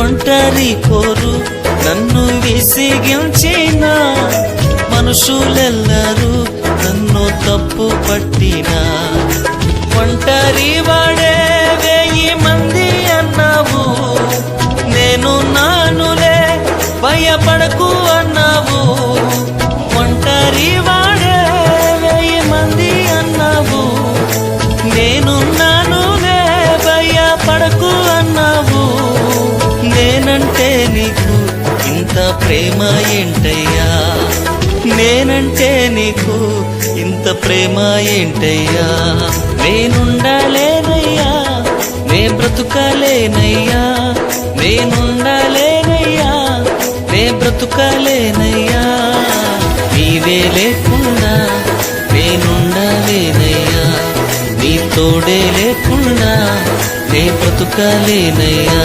ఒంటరి కోరు నన్ను విసిగించిన మనుషులెల్లరూ నన్ను తప్పు పట్టినా, ఒంటరి వాడే 1000 మంది అన్నావు, నేను నానులే భయపడకు అన్నావు. ఒంటరి వాడే 1000 మంది అన్నావు, నేను నానులే భయపడకు అన్నావు. నేనంటే నీకు ఇంత ప్రేమ ఏంటయ్యా, నేనంటే నీకు ఇంత ప్రేమ ఏంటయ్యా. నేనుండలేనయ్యా, నే బ్రతుకలేనయ్యా, నేనుండలేనయ్యా, నే బ్రతుకలేనయ్యా. నీవే లేకుండా నేనుండలేనయ్యా, నీ తోడే లేకుండా నే బ్రతుకలేనయ్యా.